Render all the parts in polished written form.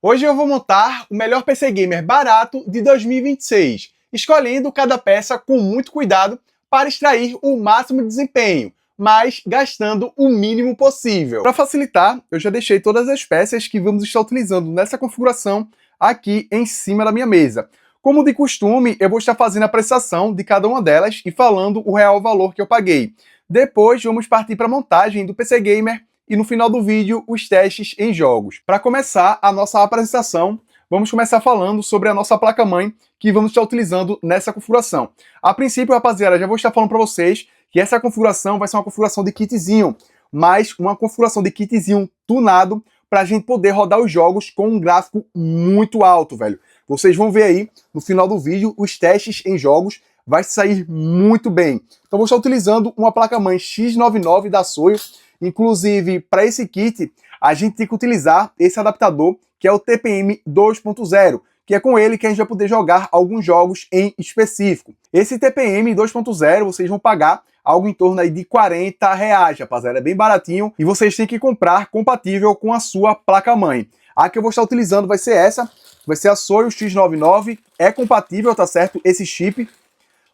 Hoje eu vou montar o melhor PC Gamer barato de 2026, escolhendo cada peça com muito cuidado para extrair o máximo de desempenho, mas gastando o mínimo possível. Para facilitar, eu já deixei todas as peças que vamos estar utilizando nessa configuração aqui em cima da minha mesa. Como de costume, eu vou estar fazendo a prestação de cada uma delas e falando o real valor que eu paguei. Depois vamos partir para a montagem do PC Gamer e no final do vídeo os testes em jogos. Para começar a nossa apresentação, vamos começar falando sobre a nossa placa-mãe que vamos estar utilizando nessa configuração. A princípio, rapaziada, já vou estar falando para vocês que essa configuração vai ser uma configuração de kitzinho, mas uma configuração de kitzinho tunado para a gente poder rodar os jogos com um gráfico muito alto, velho. Vocês vão ver aí no final do vídeo os testes em jogos, vai sair muito bem. Então vou estar utilizando uma placa-mãe X99 da Soio. Inclusive, para esse kit, a gente tem que utilizar esse adaptador, que é o TPM 2.0, que é com ele que a gente vai poder jogar alguns jogos em específico. Esse TPM 2.0, vocês vão pagar algo em torno aí de R$40, rapaziada. É bem baratinho e vocês têm que comprar compatível com a sua placa-mãe. A que eu vou estar utilizando vai ser essa, vai ser a Soio X99, é compatível, tá certo? Esse chip,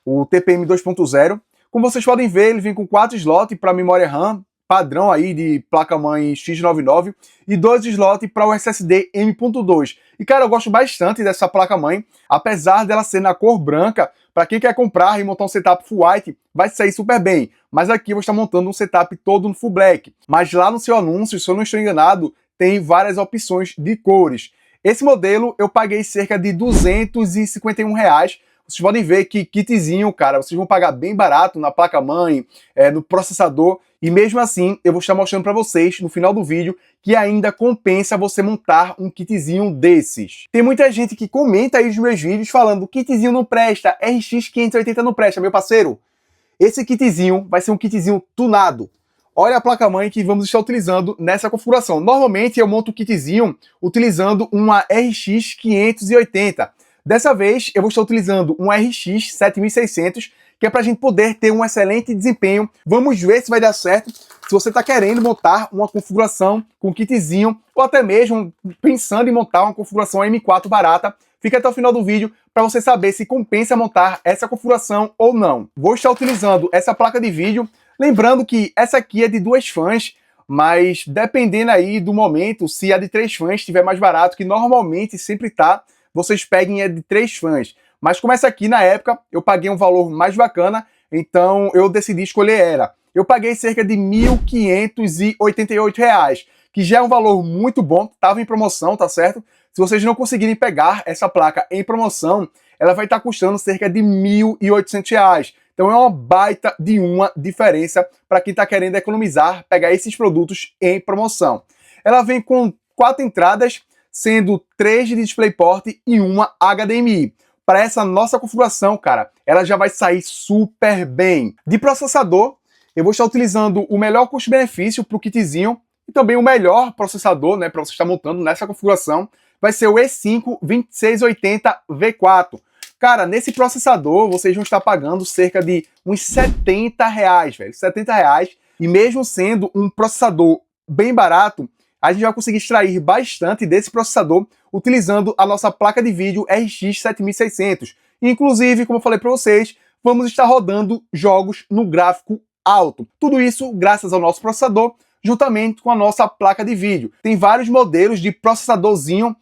o TPM 2.0. Como vocês podem ver, ele vem com 4 slots para memória RAM, padrão aí de placa-mãe X99 e 2 slots para o SSD M.2. E cara, eu gosto bastante dessa placa-mãe, apesar dela ser na cor branca. Para quem quer comprar e montar um setup full white, vai sair super bem. Mas aqui eu vou estar montando um setup todo no full black. Mas lá no seu anúncio, se eu não estou enganado, tem várias opções de cores. Esse modelo eu paguei cerca de R$251. Vocês podem ver que kitzinho, cara, vocês vão pagar bem barato na placa-mãe, no processador. E mesmo assim, eu vou estar mostrando para vocês no final do vídeo que ainda compensa você montar um kitzinho desses. Tem muita gente que comenta aí nos meus vídeos falando kitzinho não presta, RX 580 não presta, meu parceiro. Esse kitzinho vai ser um kitzinho tunado. Olha a placa-mãe que vamos estar utilizando nessa configuração. Normalmente eu monto o kitzinho utilizando uma RX 580. Dessa vez eu vou estar utilizando um RX 7600, que é para a gente poder ter um excelente desempenho. Vamos ver se vai dar certo. Se você está querendo montar uma configuração com kitzinho, ou até mesmo pensando em montar uma configuração M4 barata, fica até o final do vídeo para você saber se compensa montar essa configuração ou não. Vou estar utilizando essa placa de vídeo, lembrando que essa aqui é de 2 fãs, mas dependendo aí do momento, se a de 3 fãs estiver mais barato, que normalmente sempre tá, vocês peguem a de 3 fãs. Mas como essa aqui, na época, eu paguei um valor mais bacana, então eu decidi escolher ela. Eu paguei cerca de R$1.588, que já é um valor muito bom, estava em promoção, tá certo? Se vocês não conseguirem pegar essa placa em promoção, ela vai estar custando cerca de R$1.800. Então é uma baita de uma diferença para quem está querendo economizar, pegar esses produtos em promoção. Ela vem com 4 entradas, sendo 3 de DisplayPort e uma HDMI. Para essa nossa configuração, cara, ela já vai sair super bem. De processador, eu vou estar utilizando o melhor custo-benefício para o kitzinho e também o melhor processador, né, para você estar montando nessa configuração, vai ser o E5 2680V4. Cara, nesse processador, vocês vão estar pagando cerca de uns R$70, velho, R$70. E mesmo sendo um processador bem barato, a gente vai conseguir extrair bastante desse processador utilizando a nossa placa de vídeo RX 7600. Inclusive, como eu falei para vocês, vamos estar rodando jogos no gráfico alto. Tudo isso graças ao nosso processador, juntamente com a nossa placa de vídeo. Tem vários modelos de processadorzinho,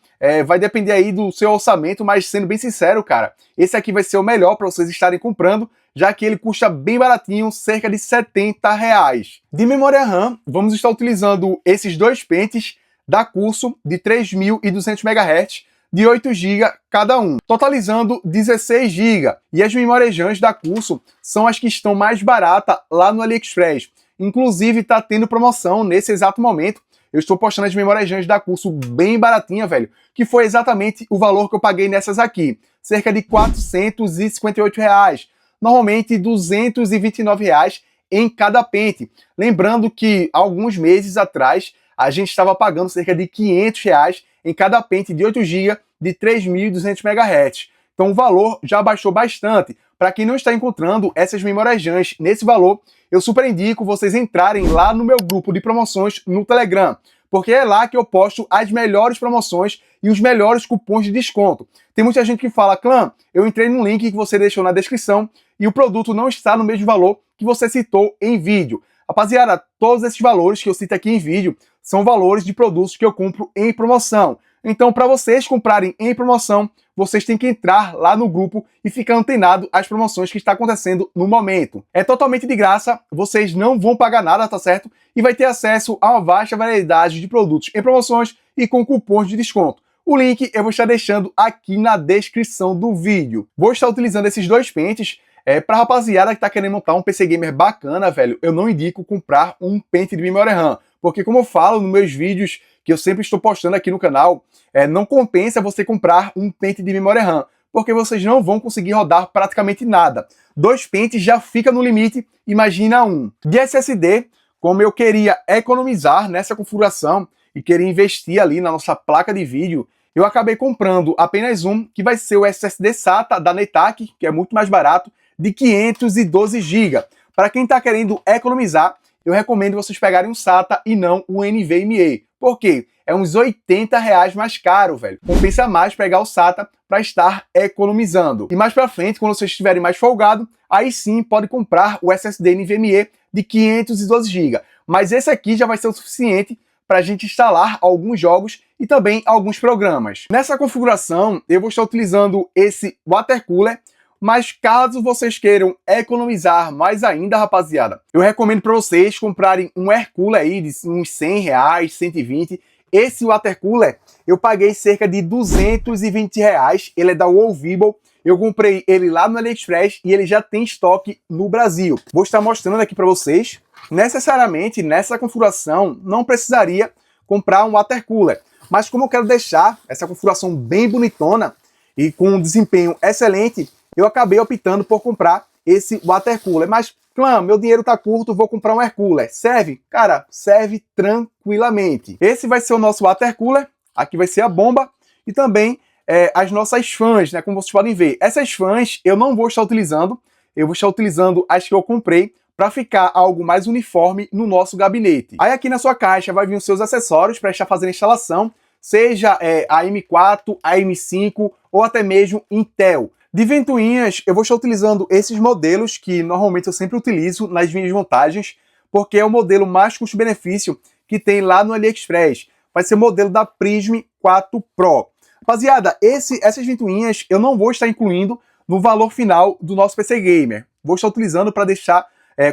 vai depender aí do seu orçamento, mas sendo bem sincero, cara, esse aqui vai ser o melhor para vocês estarem comprando, já que ele custa bem baratinho, cerca de R$70. De memória RAM, vamos estar utilizando esses 2 pentes da Curso de 3.200 MHz, de 8 GB cada um, totalizando 16 GB. E as memórias RAM da Curso são as que estão mais baratas lá no AliExpress. Inclusive, está tendo promoção nesse exato momento. Eu estou postando as memórias RAM da Curso bem baratinha, velho, que foi exatamente o valor que eu paguei nessas aqui, cerca de R$458. Normalmente R$229 em cada pente. Lembrando que alguns meses atrás a gente estava pagando cerca de R$500 em cada pente de 8 GB de 3.200 MHz. Então o valor já baixou bastante. Para quem não está encontrando essas memórias RAM nesse valor, eu super indico vocês entrarem lá no meu grupo de promoções no Telegram. porque é lá que eu posto as melhores promoções e os melhores cupons de desconto. Tem muita gente que fala, Clã, eu entrei no link que você deixou na descrição e o produto não está no mesmo valor que você citou em vídeo. Rapaziada, todos esses valores que eu cito aqui em vídeo são valores de produtos que eu compro em promoção. Então, para vocês comprarem em promoção, vocês têm que entrar lá no grupo e ficar antenado às promoções que está acontecendo no momento. É totalmente de graça, vocês não vão pagar nada, tá certo? E vai ter acesso a uma vasta variedade de produtos em promoções e com cupons de desconto. O link eu vou estar deixando aqui na descrição do vídeo. Vou estar utilizando esses dois pentes. Pra rapaziada que tá querendo montar um PC Gamer bacana, velho, eu não indico comprar um pente de memória RAM. Porque como eu falo nos meus vídeos que eu sempre estou postando aqui no canal, não compensa você comprar um pente de memória RAM, porque vocês não vão conseguir rodar praticamente nada. Dois pentes já fica no limite, imagina um. De SSD, como eu queria economizar nessa configuração e queria investir ali na nossa placa de vídeo, eu acabei comprando apenas um, que vai ser o SSD SATA da Netatec, que é muito mais barato, de 512 GB. Para quem está querendo economizar, eu recomendo vocês pegarem um SATA e não o NVMe. Por quê? É uns R$80 mais caro, velho. Compensa mais pegar o SATA para estar economizando. E mais para frente, quando vocês estiverem mais folgado, aí sim pode comprar o SSD NVMe de 512 GB. Mas esse aqui já vai ser o suficiente para a gente instalar alguns jogos e também alguns programas. Nessa configuração, eu vou estar utilizando esse water cooler, mas caso vocês queiram economizar mais ainda, rapaziada, eu recomendo para vocês comprarem um air cooler aí de uns R$100, 120. Esse water cooler eu paguei cerca de R$220, ele é da Wallvible. Eu comprei ele lá no AliExpress e ele já tem estoque no Brasil. Vou estar mostrando aqui para vocês. Necessariamente, nessa configuração, não precisaria comprar um water cooler. Mas como eu quero deixar essa configuração bem bonitona e com um desempenho excelente, eu acabei optando por comprar esse water cooler. Mas, Clã, meu dinheiro tá curto, vou comprar um air cooler. Serve? Cara, serve tranquilamente. Esse vai ser o nosso water cooler. Aqui vai ser a bomba. E também as nossas fãs, né? Como vocês podem ver. Essas fãs eu não vou estar utilizando. Eu vou estar utilizando as que eu comprei para ficar algo mais uniforme no nosso gabinete. Aí aqui na sua caixa vai vir os seus acessórios para estar fazendo a instalação, seja a M4, a M5 ou até mesmo Intel. De ventoinhas, eu vou estar utilizando esses modelos que normalmente eu sempre utilizo nas minhas montagens, porque é o modelo mais custo-benefício que tem lá no AliExpress. Vai ser o modelo da Prism 4 Pro. Rapaziada, essas ventoinhas eu não vou estar incluindo no valor final do nosso PC Gamer. Vou estar utilizando para deixar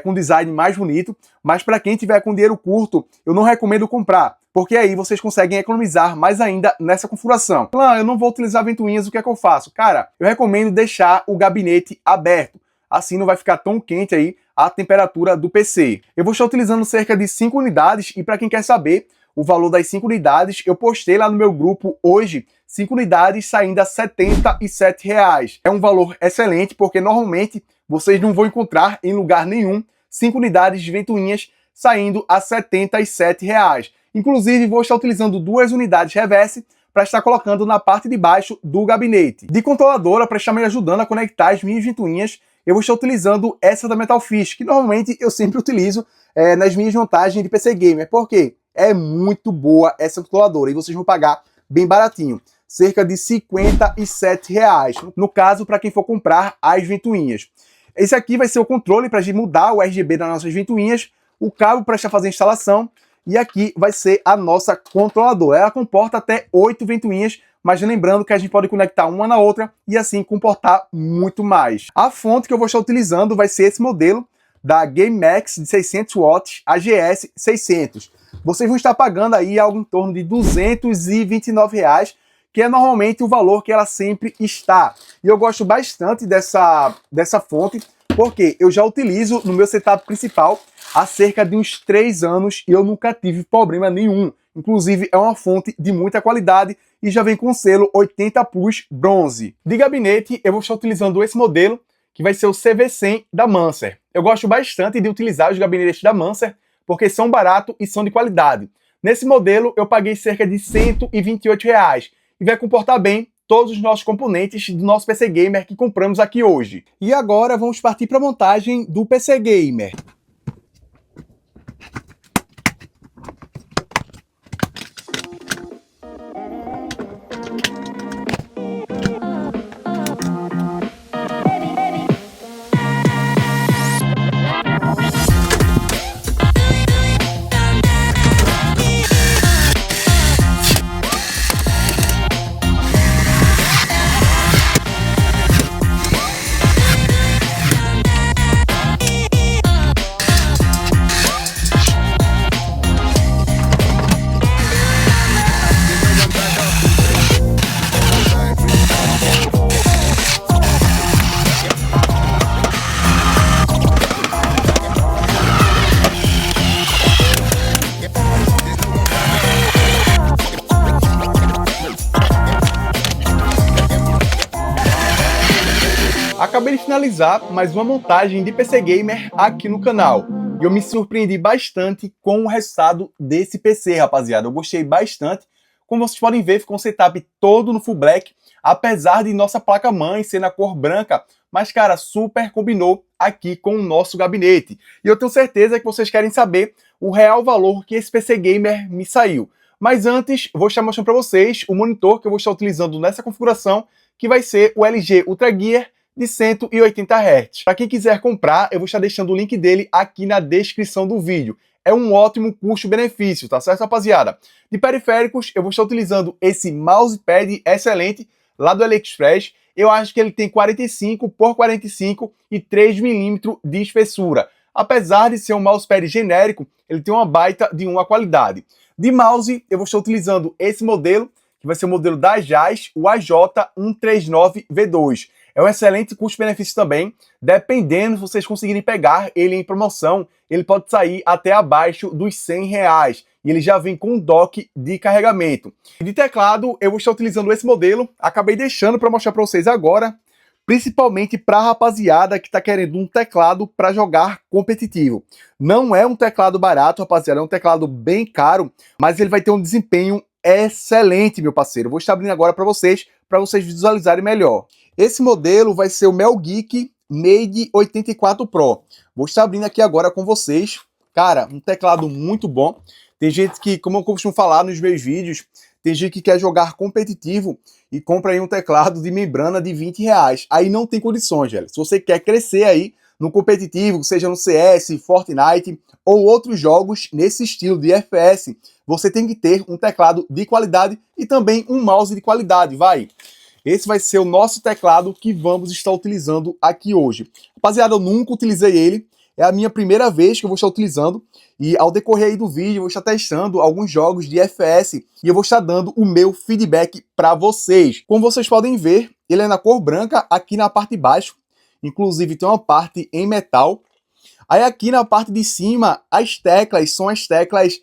com design mais bonito, mas para quem tiver com dinheiro curto, eu não recomendo comprar, porque aí vocês conseguem economizar mais ainda nessa configuração. Claro, eu não vou utilizar ventoinhas, o que é que eu faço? Cara, eu recomendo deixar o gabinete aberto, assim não vai ficar tão quente aí a temperatura do PC. Eu vou estar utilizando cerca de 5 unidades, e para quem quer saber o valor das 5 unidades, eu postei lá no meu grupo hoje, 5 unidades saindo a R$77. É um valor excelente, porque normalmente vocês não vão encontrar em lugar nenhum 5 unidades de ventoinhas saindo a R$77. Inclusive, vou estar utilizando 2 unidades reverse para estar colocando na parte de baixo do gabinete. De controladora, para estar me ajudando a conectar as minhas ventoinhas, eu vou estar utilizando essa da Metal Fish, que normalmente eu sempre utilizo nas minhas montagens de PC Gamer, porque é muito boa essa controladora e vocês vão pagar bem baratinho, cerca de R$57, no caso para quem for comprar as ventoinhas. Esse aqui vai ser o controle para a gente mudar o RGB das nossas ventoinhas, o cabo para estar fazendo a instalação, e aqui vai ser a nossa controladora. Ela comporta até 8 ventoinhas, mas lembrando que a gente pode conectar uma na outra e assim comportar muito mais. A fonte que eu vou estar utilizando vai ser esse modelo da GameMax de 600 watts AGS 600. Vocês vão estar pagando aí algo em torno de R$229, que é normalmente o valor que ela sempre está. E eu gosto bastante dessa fonte, porque eu já utilizo no meu setup principal há cerca de uns 3 anos e eu nunca tive problema nenhum. Inclusive é uma fonte de muita qualidade e já vem com selo 80 Plus bronze. De gabinete eu vou estar utilizando esse modelo, que vai ser o CV100 da Mancer. Eu gosto bastante de utilizar os gabinetes da Mancer, porque são baratos e são de qualidade. Nesse modelo eu paguei cerca de R$128 e vai comportar bem todos os nossos componentes do nosso PC Gamer que compramos aqui hoje. E agora vamos partir para a montagem do PC Gamer. acabei de finalizar mais uma montagem de PC Gamer aqui no canal. E eu me surpreendi bastante com o resultado desse PC, rapaziada. Eu gostei bastante. Como vocês podem ver, ficou um setup todo no full black, apesar de nossa placa-mãe ser na cor branca, mas, cara, super combinou aqui com o nosso gabinete. E eu tenho certeza que vocês querem saber o real valor que esse PC Gamer me saiu. Mas antes, vou estar mostrando para vocês o monitor que eu vou estar utilizando nessa configuração, que vai ser o LG Ultra Gear de 180 Hz. Para quem quiser comprar, eu vou estar deixando o link dele aqui na descrição do vídeo. É um ótimo custo-benefício, tá certo, rapaziada? De periféricos, eu vou estar utilizando esse mousepad excelente lá do AliExpress. Eu acho que ele tem 45 por 45 e 3 milímetros de espessura. Apesar de ser um mousepad genérico, ele tem uma baita de uma qualidade. De mouse, eu vou estar utilizando esse modelo, que vai ser o modelo da Jazz, o AJ139V2. É um excelente custo-benefício também, dependendo se vocês conseguirem pegar ele em promoção, ele pode sair até abaixo dos R$100, e ele já vem com um dock de carregamento. De teclado, eu vou estar utilizando esse modelo, acabei deixando para mostrar para vocês agora, principalmente para a rapaziada que está querendo um teclado para jogar competitivo. Não é um teclado barato, rapaziada, é um teclado bem caro, mas ele vai ter um desempenho excelente, meu parceiro. Vou estar abrindo agora para vocês visualizarem melhor. Esse modelo vai ser o Melgeek Made 84 Pro. Vou estar abrindo aqui agora com vocês. Cara, um teclado muito bom. Tem gente que, como eu costumo falar nos meus vídeos, tem gente que quer jogar competitivo e compra aí um teclado de membrana de R$20. Aí não tem condições, velho. Se você quer crescer aí no competitivo, seja no CS, Fortnite ou outros jogos nesse estilo de FPS, você tem que ter um teclado de qualidade e também um mouse de qualidade, vai. Esse vai ser o nosso teclado que vamos estar utilizando aqui hoje. Rapaziada, eu nunca utilizei ele, é a minha primeira vez que eu vou estar utilizando, e ao decorrer aí do vídeo eu vou estar testando alguns jogos de FPS e eu vou estar dando o meu feedback para vocês. Como vocês podem ver, ele é na cor branca aqui na parte de baixo, inclusive tem uma parte em metal. Aí aqui na parte de cima, as teclas são as teclas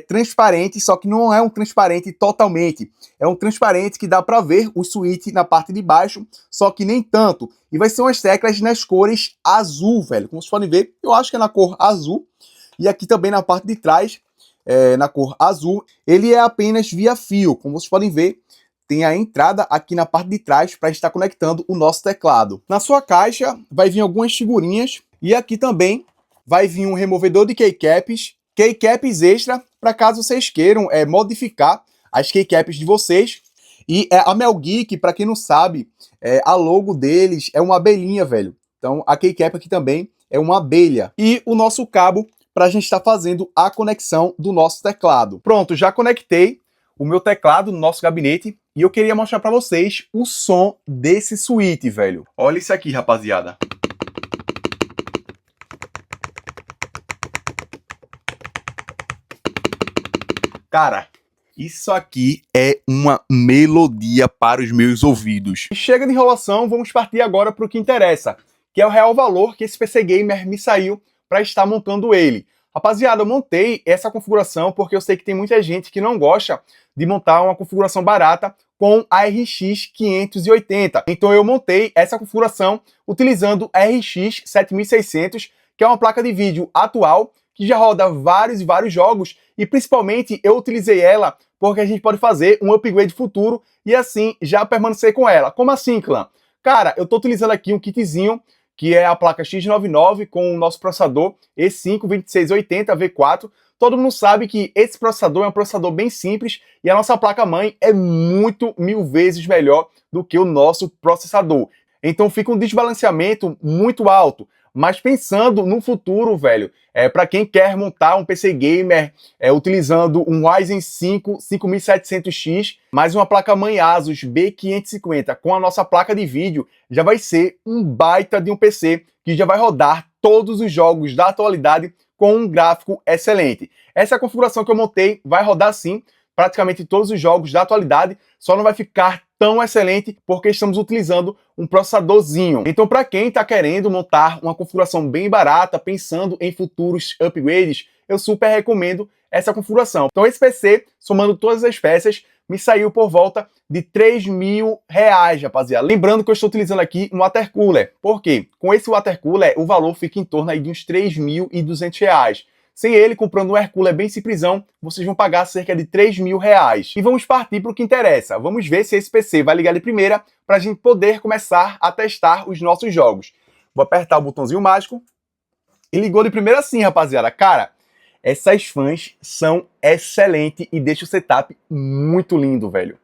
transparentes, só que não é um transparente totalmente. É um transparente que dá para ver o switch na parte de baixo, só que nem tanto. E vai ser umas teclas nas cores azul, velho. Como vocês podem ver, eu acho que é na cor azul. E aqui também na parte de trás, na cor azul, ele é apenas via fio. Como vocês podem ver, tem a entrada aqui na parte de trás para estar conectando o nosso teclado. Na sua caixa vai vir algumas figurinhas e aqui também vai vir um removedor de keycaps extra, para caso vocês queiram modificar as keycaps de vocês. E a Melgeek, para quem não sabe, a logo deles é uma abelhinha, velho. Então a keycap aqui também é uma abelha. E o nosso cabo para a gente estar fazendo a conexão do nosso teclado. Pronto, já conectei o meu teclado no nosso gabinete e eu queria mostrar para vocês o som desse switch, velho. Olha isso aqui, rapaziada. Cara, isso aqui é uma melodia para os meus ouvidos. E chega de enrolação, vamos partir agora para o que interessa, que é o real valor que esse PC Gamer me saiu para estar montando ele. Rapaziada, eu montei essa configuração porque eu sei que tem muita gente que não gosta de montar uma configuração barata com a RX 580. Então eu montei essa configuração utilizando a RX 7600, que é uma placa de vídeo atual que já roda vários e vários jogos, e principalmente eu utilizei ela porque a gente pode fazer um upgrade futuro e assim já permanecer com ela. Como assim, clã? Cara, eu tô utilizando aqui um kitzinho que é a placa X99 com o nosso processador E5-2680V4. Todo mundo sabe que esse processador é um processador bem simples e a nossa placa-mãe é muito, 1000 vezes melhor do que o nosso processador. Então fica um desbalanceamento muito alto. Mas pensando no futuro, velho, para quem quer montar um PC Gamer utilizando um Ryzen 5 5700X, mais uma placa-mãe Asus B550 com a nossa placa de vídeo, já vai ser um baita de um PC que já vai rodar todos os jogos da atualidade com um gráfico excelente. Essa configuração que eu montei vai rodar sim praticamente todos os jogos da atualidade, só não vai ficar tão excelente porque estamos utilizando um processadorzinho. Então, para quem está querendo montar uma configuração bem barata, pensando em futuros upgrades, eu super recomendo essa configuração. Então, esse PC, somando todas as peças, me saiu por volta de R$ 3.000, rapaziada. Lembrando que eu estou utilizando aqui um water cooler. Por quê? Com esse water cooler, o valor fica em torno aí de uns R$ 3.200. Sem ele, comprando um air cooler bem simplesão, vocês vão pagar cerca de R$ 3.000. E vamos partir para o que interessa. Vamos ver se esse PC vai ligar de primeira para a gente poder começar a testar os nossos jogos. Vou apertar o botãozinho mágico. E ligou de primeira sim, rapaziada. Cara, essas fãs são excelentes e deixam o setup muito lindo, velho.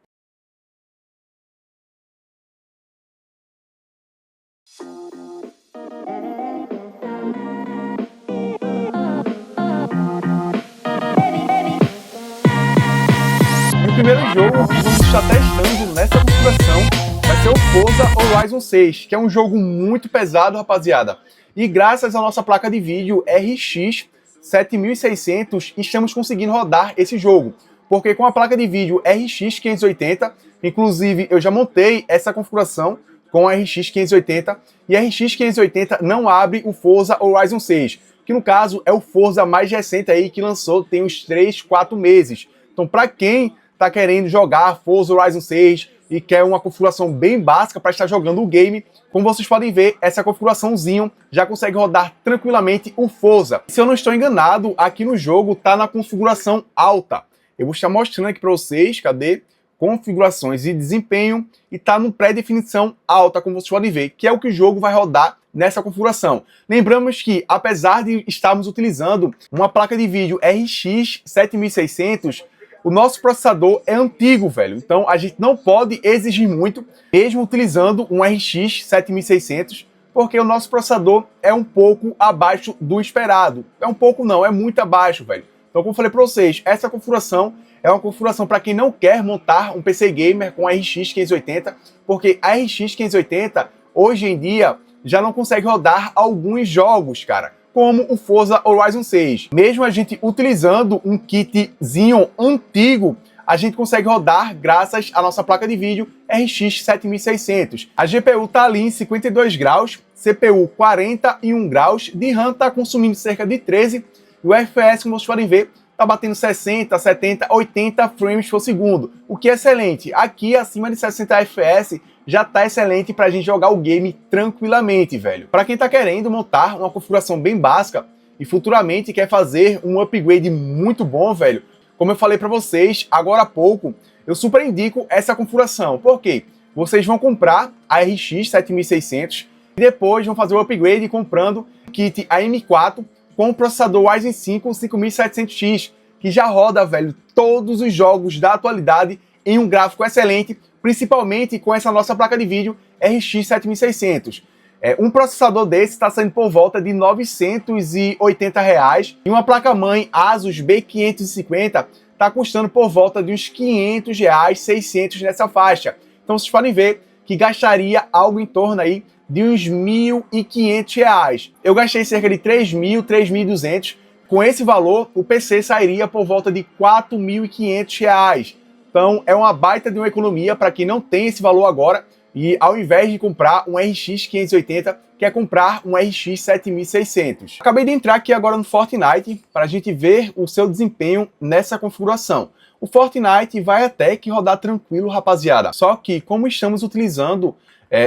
O primeiro jogo que vamos estar testando nessa configuração vai ser o Forza Horizon 6, que é um jogo muito pesado, rapaziada. E graças à nossa placa de vídeo RX 7600, estamos conseguindo rodar esse jogo. Porque com a placa de vídeo RX 580, inclusive eu já montei essa configuração com a RX 580, e a RX 580 não abre o Forza Horizon 6, que no caso é o Forza mais recente aí, que lançou tem uns 3, 4 meses. Então para quem tá querendo jogar Forza Horizon 6 e quer uma configuração bem básica para estar jogando o game, como vocês podem ver, essa configuraçãozinha já consegue rodar tranquilamente o Forza. Se eu não estou enganado, aqui no jogo tá na configuração alta. Eu vou estar mostrando aqui para vocês, cadê? Configurações e desempenho, e tá no pré-definição alta, como vocês podem ver, que é o que o jogo vai rodar nessa configuração. Lembramos que, apesar de estarmos utilizando uma placa de vídeo RX 7600, o nosso processador é antigo, velho. Então a gente não pode exigir muito, mesmo utilizando um RX 7600, porque o nosso processador é um pouco abaixo do esperado. É um pouco não, é muito abaixo, velho. Então, como eu falei para vocês, essa configuração é uma configuração para quem não quer montar um PC gamer com RX 580, porque a RX 580, hoje em dia, já não consegue rodar alguns jogos, cara, como o Forza Horizon 6. Mesmo a gente utilizando um kit Xeon antigo, a gente consegue rodar graças à nossa placa de vídeo RX 7600. A GPU tá ali em 52 graus, CPU 41 graus, de RAM tá consumindo cerca de 13, e o FPS, como vocês podem ver, tá batendo 60, 70, 80 frames por segundo, o que é excelente. Aqui, acima de 60 FPS, já tá excelente pra gente jogar o game tranquilamente, velho. Pra quem tá querendo montar uma configuração bem básica e futuramente quer fazer um upgrade muito bom, velho, como eu falei pra vocês agora há pouco, eu super indico essa configuração. Por quê? Vocês vão comprar a RX 7600 e depois vão fazer o upgrade comprando kit AM4 com o processador Ryzen 5 5700X, que já roda, velho, todos os jogos da atualidade em um gráfico excelente, principalmente com essa nossa placa de vídeo RX 7600. Um processador desse está saindo por volta de R$ 980, e uma placa-mãe Asus B550 está custando por volta de uns R$ 500, 600 nessa faixa. Então vocês podem ver que gastaria algo em torno aí de uns R$ 1.500. Eu gastei cerca de 3.000, 3.200. Com esse valor, o PC sairia por volta de R$ 4.500. Então é uma baita de uma economia para quem não tem esse valor agora, e ao invés de comprar um RX 580, quer comprar um RX 7600. Acabei de entrar aqui agora no Fortnite para a gente ver o seu desempenho nessa configuração. O Fortnite vai até que rodar tranquilo, rapaziada. Só que como estamos utilizando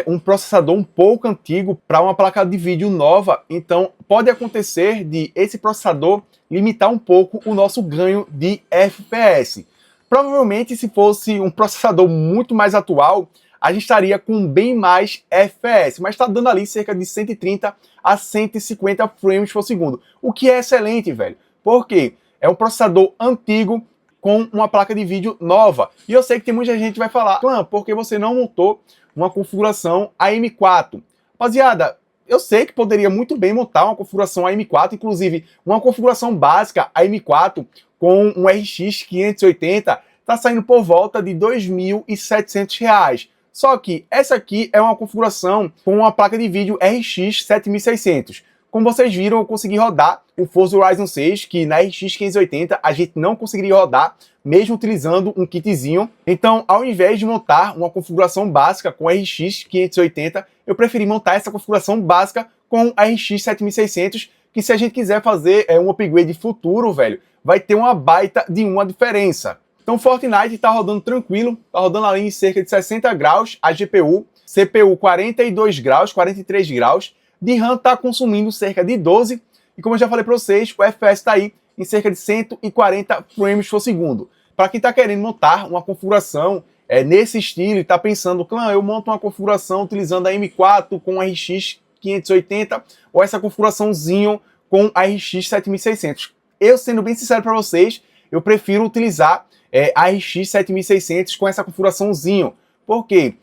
um processador um pouco antigo para uma placa de vídeo nova, então pode acontecer de esse processador limitar um pouco o nosso ganho de FPS. Provavelmente, se fosse um processador muito mais atual, a gente estaria com bem mais FPS, mas está dando ali cerca de 130 a 150 frames por segundo, o que é excelente, velho, porque é um processador antigo com uma placa de vídeo nova. E eu sei que tem muita gente que vai falar, Clã, por que você não montou uma configuração AM4? Rapaziada, eu sei que poderia muito bem montar uma configuração AM4, inclusive uma configuração básica AM4 com um RX 580 está saindo por volta de R$ 2.700. Só que essa aqui é uma configuração com uma placa de vídeo RX 7600. Como vocês viram, eu consegui rodar o Forza Horizon 6, que na RX 580 a gente não conseguiria rodar, mesmo utilizando um kitzinho. Então, ao invés de montar uma configuração básica com RX 580, eu preferi montar essa configuração básica com a RX 7600, que se a gente quiser fazer um upgrade futuro, velho, vai ter uma baita de uma diferença. Então Fortnite tá rodando tranquilo, tá rodando ali em cerca de 60 graus a GPU, CPU 42 graus, 43 graus, de RAM tá consumindo cerca de 12, e como eu já falei para vocês, o FPS tá aí em cerca de 140 frames por segundo. Para quem tá querendo montar uma configuração nesse estilo e tá pensando, clã, eu monto uma configuração utilizando a M4 com RX 580 ou essa configuraçãozinho com a RX 7600. Eu, sendo bem sincero para vocês, eu prefiro utilizar a RX 7600 com essa configuraçãozinho, porque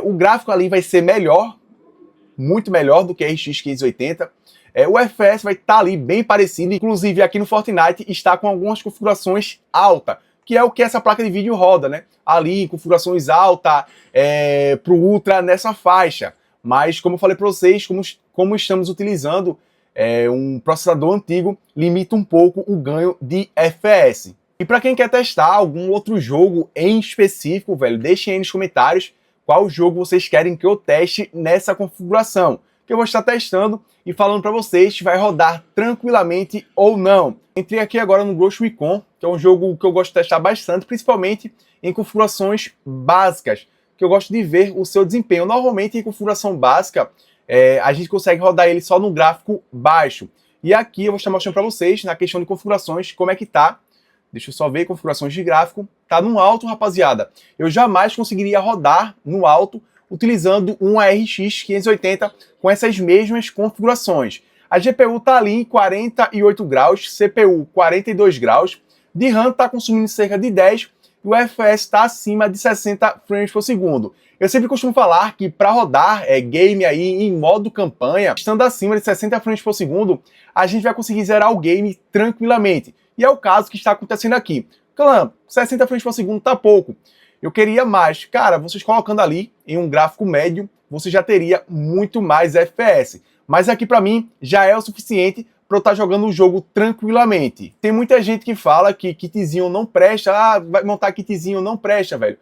o gráfico ali vai ser melhor, muito melhor do que a RX 580. O FPS vai estar ali bem parecido, inclusive aqui no Fortnite está com algumas configurações altas, que é o que essa placa de vídeo roda, né? Ali, configurações altas, para o Ultra nessa faixa. Mas, como eu falei para vocês, como estamos utilizando um processador antigo, limita um pouco o ganho de FPS. E para quem quer testar algum outro jogo em específico, velho, deixem aí nos comentários qual jogo vocês querem que eu teste nessa configuração, que eu vou estar testando e falando para vocês se vai rodar tranquilamente ou não. Entrei aqui agora no Ghost Recon, que é um jogo que eu gosto de testar bastante, principalmente em configurações básicas, que eu gosto de ver o seu desempenho. Normalmente em configuração básica, a gente consegue rodar ele só no gráfico baixo. E aqui eu vou estar mostrando para vocês, na questão de configurações, como é que tá. Deixa eu só ver configurações de gráfico. Tá no alto, rapaziada. Eu jamais conseguiria rodar no alto utilizando um RX 580 com essas mesmas configurações. A GPU tá ali em 48 graus, CPU 42 graus, de RAM tá consumindo cerca de 10 e o FPS está acima de 60 frames por segundo. Eu sempre costumo falar que para rodar game aí em modo campanha, estando acima de 60 frames por segundo, a gente vai conseguir zerar o game tranquilamente. E é o caso que está acontecendo aqui. Clã, 60 frames por segundo tá pouco. Eu queria mais. Cara, vocês colocando ali em um gráfico médio, você já teria muito mais FPS. Mas aqui para mim já é o suficiente para eu estar jogando o jogo tranquilamente. Tem muita gente que fala que kitzinho não presta, vai montar kitzinho não presta, velho.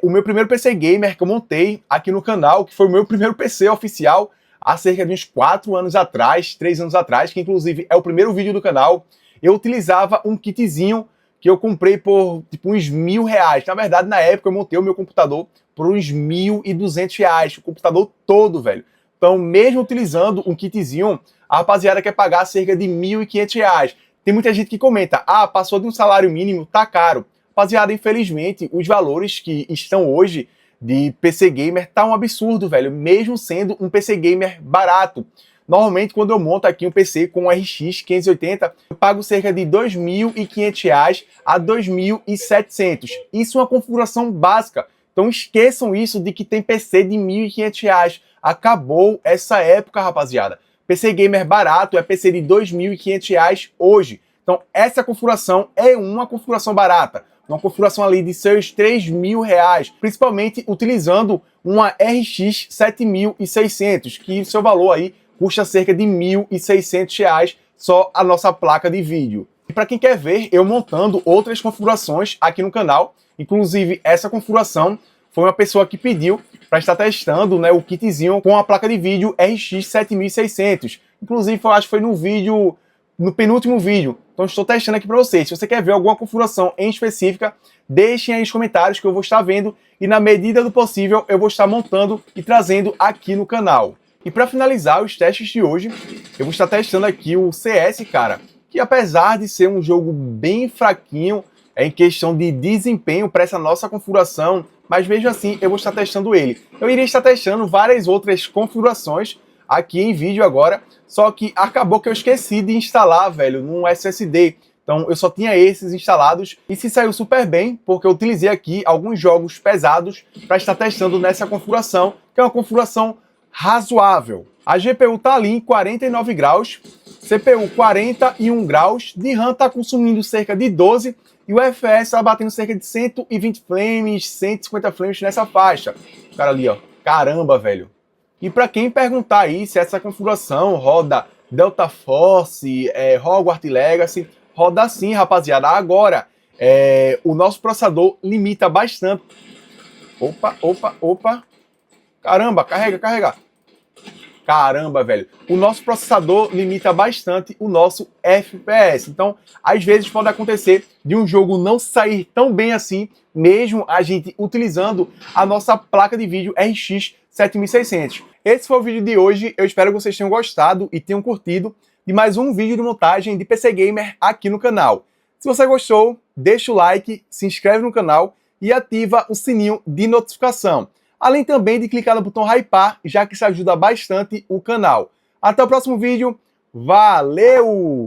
O meu primeiro PC gamer que eu montei aqui no canal, que foi o meu primeiro PC oficial, há cerca de uns 4 anos atrás, 3 anos atrás, que inclusive é o primeiro vídeo do canal, eu utilizava um kitzinho que eu comprei por tipo uns R$1.000. Na verdade, na época eu montei o meu computador por uns R$1.200, o computador todo, velho. Então, mesmo utilizando um kitzinho, a rapaziada quer pagar cerca de R$1.500. Tem muita gente que comenta, passou de um salário mínimo, tá caro. Rapaziada, infelizmente, os valores que estão hoje de PC Gamer tá um absurdo, velho, mesmo sendo um PC Gamer barato. Normalmente, quando eu monto aqui um PC com um RX 580, eu pago cerca de R$2.500 a R$2.700. Isso é uma configuração básica. Então esqueçam isso de que tem PC de R$1.500. Acabou essa época, rapaziada. PC Gamer barato é PC de R$2.500 hoje. Então essa configuração é uma configuração barata. Uma configuração ali de seus R$3.000, principalmente utilizando uma RX 7600, que seu valor aí custa cerca de R$1.600 só a nossa placa de vídeo. E para quem quer ver eu montando outras configurações aqui no canal, inclusive essa configuração foi uma pessoa que pediu para estar testando, né, o kitzinho com a placa de vídeo RX 7600. Inclusive, eu acho que foi no penúltimo vídeo. Então estou testando aqui para vocês. Se você quer ver alguma configuração em específica, deixem aí nos comentários que eu vou estar vendo e na medida do possível eu vou estar montando e trazendo aqui no canal. E para finalizar os testes de hoje, eu vou estar testando aqui o CS, cara, que apesar de ser um jogo bem fraquinho em questão de desempenho para essa nossa configuração, mas mesmo assim eu vou estar testando ele. Eu iria estar testando várias outras configurações aqui em vídeo agora, só que acabou que eu esqueci de instalar, velho, num SSD. Então eu só tinha esses instalados e se saiu super bem, porque eu utilizei aqui alguns jogos pesados para estar testando nessa configuração, que é uma configuração razoável. A GPU tá ali em 49 graus, CPU 41 graus, de RAM tá consumindo cerca de 12 e o FPS tá batendo cerca de 120 frames, 150 frames nessa faixa. O cara ali, ó, caramba, velho. E para quem perguntar aí se essa configuração roda Delta Force, Hogwarts Legacy, roda sim, rapaziada. Agora, o nosso processador limita bastante. Opa. Caramba, carrega. caramba, velho, o nosso processador limita bastante o nosso FPS. Então, às vezes pode acontecer de um jogo não sair tão bem assim, mesmo a gente utilizando a nossa placa de vídeo RX 7600. Esse foi o vídeo de hoje, eu espero que vocês tenham gostado e tenham curtido de mais um vídeo de montagem de PC Gamer aqui no canal. Se você gostou, deixa o like, se inscreve no canal e ativa o sininho de notificação. Além também de clicar no botão hypar, já que isso ajuda bastante o canal. Até o próximo vídeo, valeu!